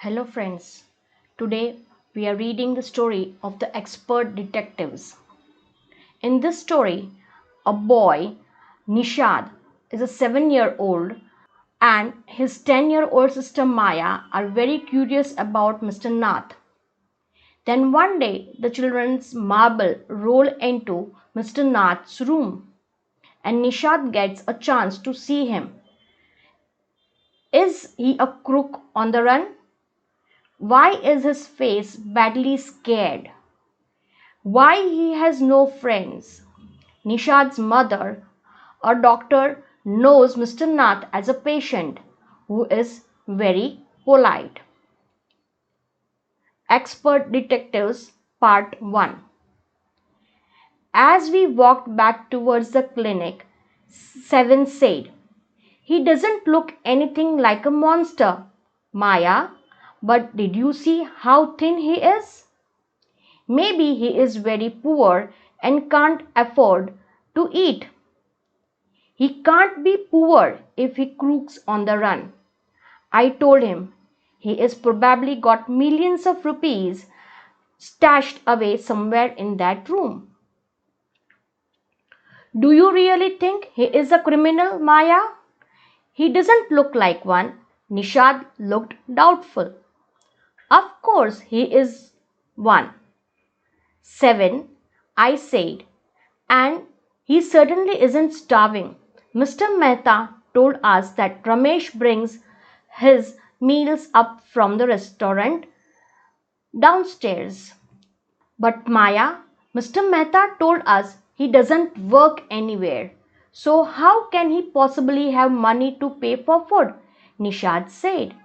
Hello friends, today we are reading the story of the expert detectives. In this story, a boy, Nishad, is a 7-year-old and his 10-year-old sister Maya are very curious about Mr. Nath. Then one day the children's marble roll into Mr. Nath's room and Nishad gets a chance to see him. Is he a crook on the run? Why is his face badly scared? Why he has no friends? Nishad's mother, a doctor, knows Mr. Nath as a patient who is very polite. Expert Detectives Part 1. As we walked back towards the clinic, Seven said, "He doesn't look anything like a monster, Maya, but did you see how thin he is? Maybe he is very poor and can't afford to eat." "He can't be poor if he crooks on the run," I told him. "He is probably got millions of rupees stashed away somewhere in that room." "Do you really think he is a criminal, Maya?" "He doesn't look like one." Nishad looked doubtful. "Of course he is one, Seven," I said, "and he certainly isn't starving. Mr. Mehta told us that Ramesh brings his meals up from the restaurant downstairs." "But Maya, Mr. Mehta told us he doesn't work anywhere. So how can he possibly have money to pay for food?" Nishad said.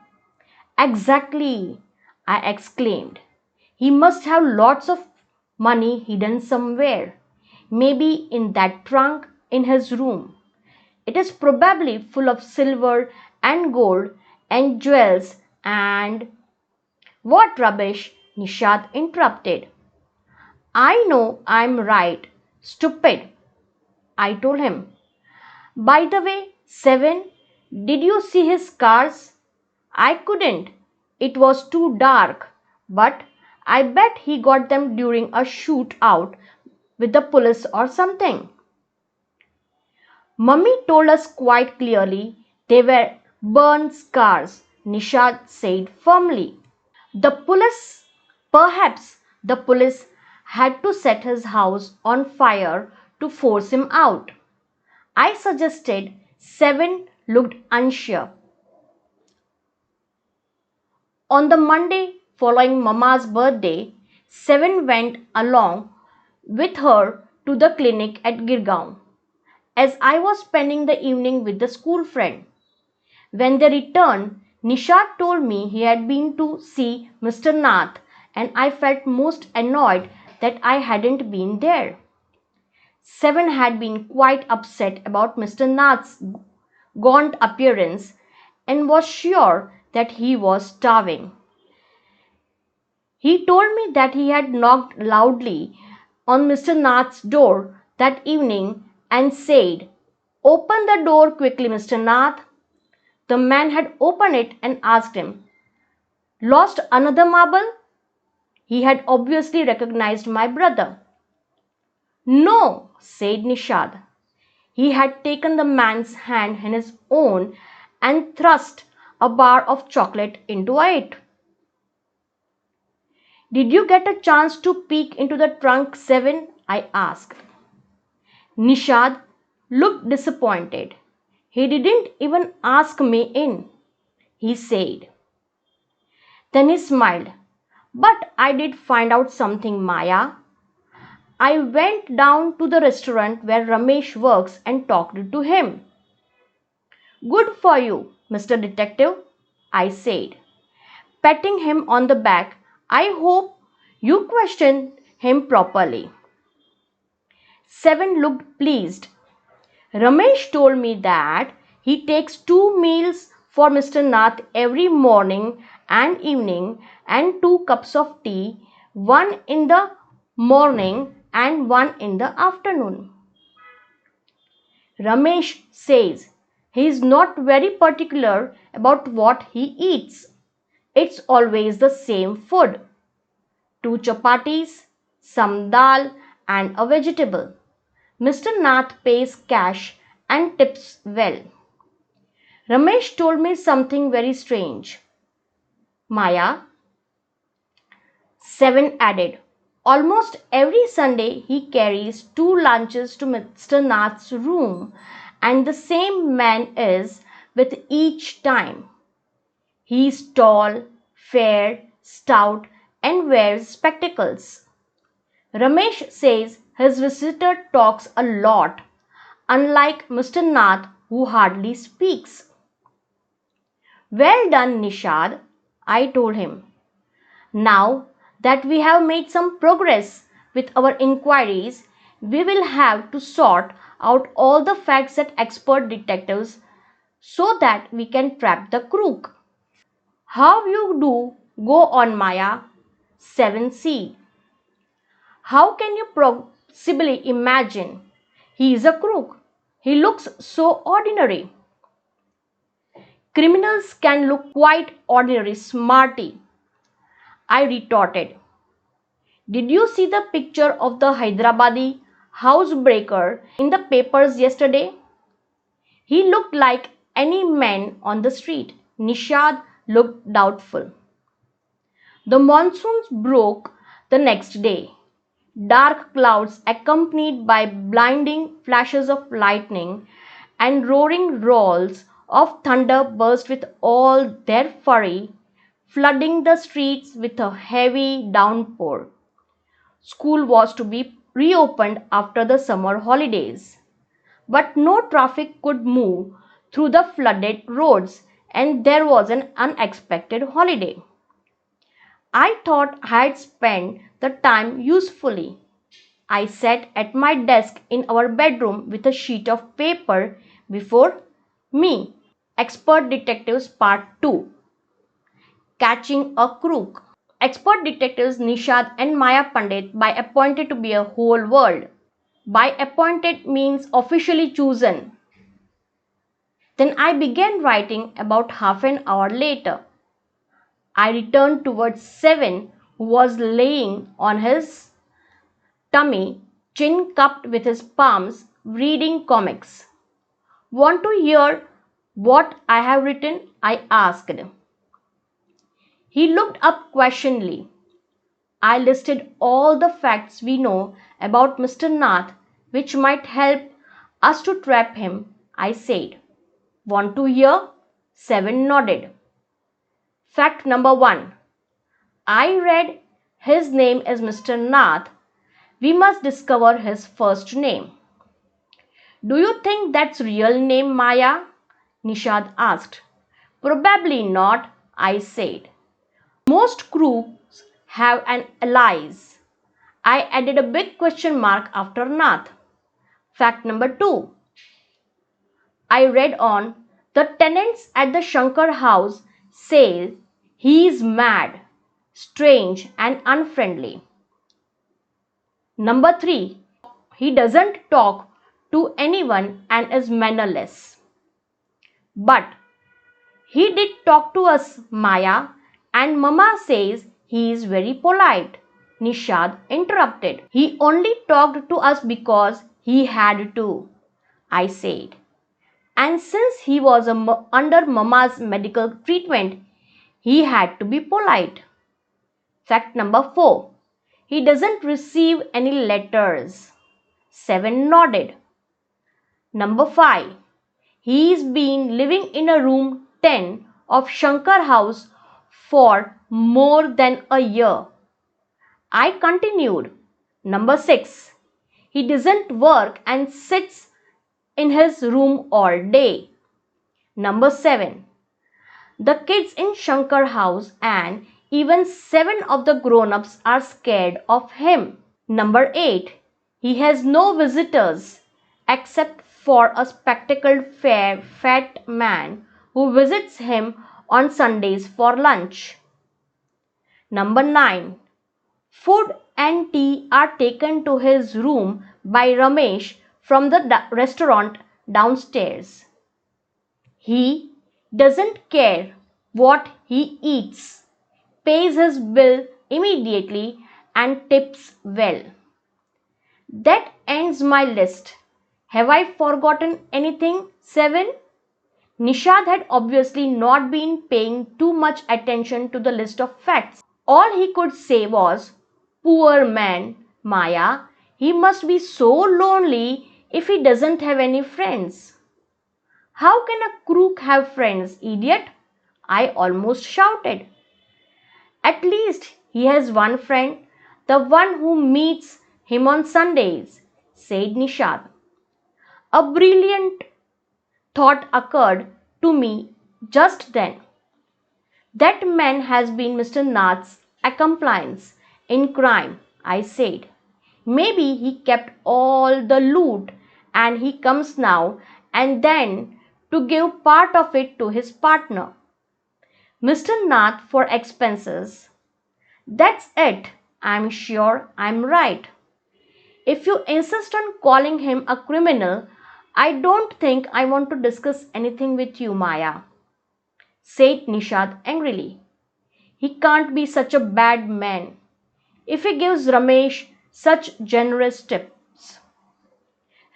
"Exactly," I exclaimed. "He must have lots of money hidden somewhere. Maybe in that trunk in his room. It is probably full of silver and gold and jewels and—" "What rubbish!" Nishad interrupted. "I know I'm right, stupid," I told him. "By the way, Seven, did you see his scars?" "I couldn't. It was too dark. But I bet he got them during a shootout with the police or something." "Mummy told us quite clearly they were burn scars," Nishad said firmly. Perhaps the police had to set his house on fire to force him out," I suggested. Seven looked unsure. On the Monday following Mama's birthday, Seven went along with her to the clinic at Girgaon, as I was spending the evening with the school friend. When they returned, Nishad told me he had been to see Mr. Nath, and I felt most annoyed that I hadn't been there. Seven had been quite upset about Mr. Nath's gaunt appearance and was sure that he was starving. He told me that he had knocked loudly on Mr. Nath's door that evening and said, "Open the door quickly, Mr. Nath." The man had opened it and asked him, "Lost another marble?" He had obviously recognized my brother. "No," said Nishad. He had taken the man's hand in his own and thrust a bar of chocolate into it. "Did you get a chance to peek into the trunk, Seven?" I asked. Nishad looked disappointed. "He didn't even ask me in," he said. Then he smiled. "But I did find out something, Maya. I went down to the restaurant where Ramesh works and talked to him." "Good for you, Mr. Detective," I said, patting him on the back. "I hope you questioned him properly." Seven looked pleased. "Ramesh told me that he takes 2 meals for Mr. Nath every morning and evening and 2 cups of tea, one in the morning and one in the afternoon. Ramesh says he is not very particular about what he eats. It's always the same food. 2 chapatis, some dal and a vegetable. Mr. Nath pays cash and tips well. Ramesh told me something very strange. Maya, 7 added. Almost every Sunday he carries 2 lunches to Mr. Nath's room and the same man is with each time. He is tall, fair, stout and wears spectacles. Ramesh says his visitor talks a lot, unlike Mr. Nath who hardly speaks. Well done, Nishad, I told him. Now that we have made some progress with our inquiries, we will have to sort out all the facts that expert detectives so that we can trap the crook. How you do go on, Maya? 7C. How can you possibly imagine? He is a crook. He looks so ordinary. Criminals can look quite ordinary, smarty. I retorted. Did you see the picture of the Hyderabadi housebreaker in the papers yesterday? He looked like any man on the street. Nishad looked doubtful. The monsoons broke the next day. Dark clouds accompanied by blinding flashes of lightning and roaring rolls of thunder burst with all their fury, flooding the streets with a heavy downpour. School was to be reopened after the summer holidays, but no traffic could move through the flooded roads and there was an unexpected holiday. I thought I had spent the time usefully. I sat at my desk in our bedroom with a sheet of paper before me. Expert Detectives Part 2, Catching a Crook. Expert detectives Nishad and Maya Pandit by appointed to be a whole world. By appointed means officially chosen. Then I began writing about half an hour later. I returned towards Seven, who was laying on his tummy, chin cupped with his palms, reading comics. Want to hear what I have written? I asked. He looked up questioningly. I listed all the facts we know about Mr. Nath which might help us to trap him, I said. Want to hear? Seven nodded. Fact number 1. I read his name is Mr. Nath. We must discover his first name. Do you think that's real name, Maya? Nishad asked. Probably not, I said. Most crooks have an alias. I added a big question mark after Nath. Fact number 2. I read on, the tenants at the Shankar house say he is mad, strange and unfriendly. Number 3. He doesn't talk to anyone and is mannerless. But he did talk to us, Maya, and Mama says he is very polite. Nishad interrupted. He only talked to us because he had to, I said. And since he was under Mama's medical treatment, he had to be polite. Fact number 4. He doesn't receive any letters. 7 nodded. Number 5. He's been living in a room 10 of Shankar house for more than a year. I continued. Number 6. He doesn't work and sits in his room all day. Number 7. The kids in Shankar house and even 7 of the grown-ups are scared of him. Number 8. He has no visitors except for a spectacled fair fat man who visits him on Sundays for lunch. Number 9. Food and tea are taken to his room by Ramesh from the restaurant downstairs. He doesn't care what he eats. pays his bill immediately, and tips well. That ends my list. Have I forgotten anything, 7? Nishad had obviously not been paying too much attention to the list of facts. All he could say was, "Poor man, Maya, he must be so lonely if he doesn't have any friends." "How can a crook have friends, idiot?" I almost shouted. "At least he has one friend, the one who meets him on Sundays," said Nishad. A brilliant thought occurred to me just then. "That man has been Mr. Nath's accomplice in crime," I said. "Maybe he kept all the loot and he comes now and then to give part of it to his partner, Mr. Nath, for expenses." "That's it. I'm sure I'm right. If you insist on calling him a criminal, I don't think I want to discuss anything with you, Maya," said Nishad angrily. "He can't be such a bad man if he gives Ramesh such generous tips.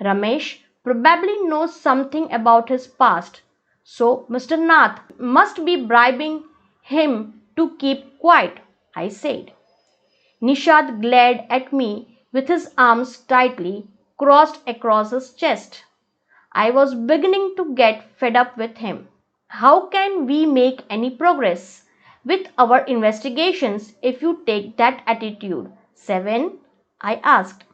Ramesh probably knows something about his past, so Mr. Nath must be bribing him to keep quiet," I said. Nishad glared at me with his arms tightly crossed across his chest. I was beginning to get fed up with him. "How can we make any progress with our investigations if you take that attitude, 7? I asked.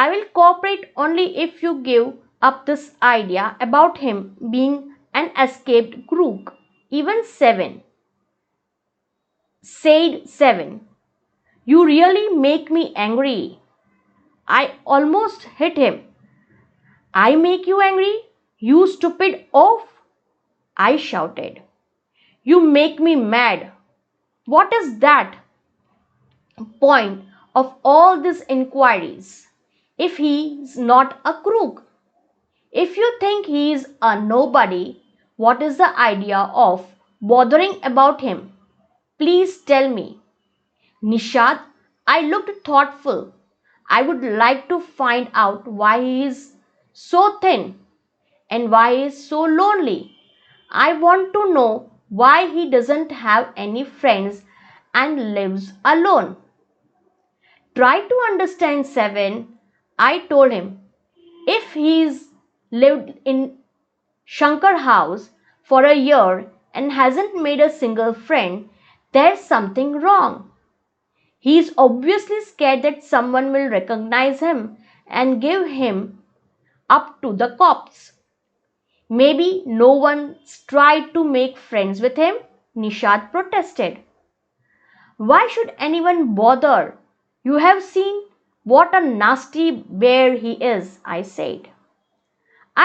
"I will cooperate only if you give up this idea about him being an escaped crook, even 7, said 7. "You really make me angry." I almost hit him. "I make you angry, you stupid oaf?" I shouted. "You make me mad. What is that point of all these inquiries if he is not a crook? If you think he is a nobody, what is the idea of bothering about him? Please tell me." "Nishad," I looked thoughtful, "I would like to find out why he is so thin and why he is so lonely. I want to know why he doesn't have any friends and lives alone." "Try to understand, 7, I told him. "If he's lived in Shankar house for a year and hasn't made a single friend, there's something wrong. He's obviously scared that someone will recognize him and give him up to the cops." "Maybe no one's tried to make friends with him," Nishad protested. "Why should anyone bother? You have seen what a nasty bear he is," I said.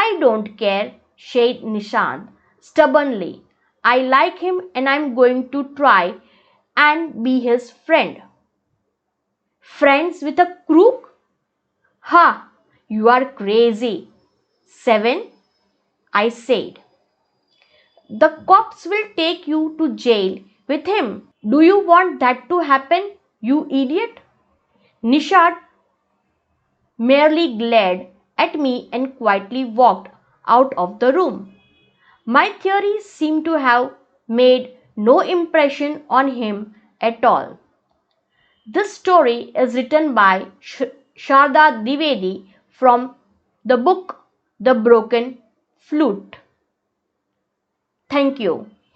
"I don't care," said Nishad stubbornly. "I like him and I'm going to try and be his friend." "Friends with a crook? Ha! You are crazy, 7, I said. "The cops will take you to jail with him. Do you want that to happen, you idiot?" Nishad merely glared at me and quietly walked out of the room. My theory seemed to have made no impression on him at all. This story is written by Sharda Dwivedi from the book The Broken Flute. Thank you.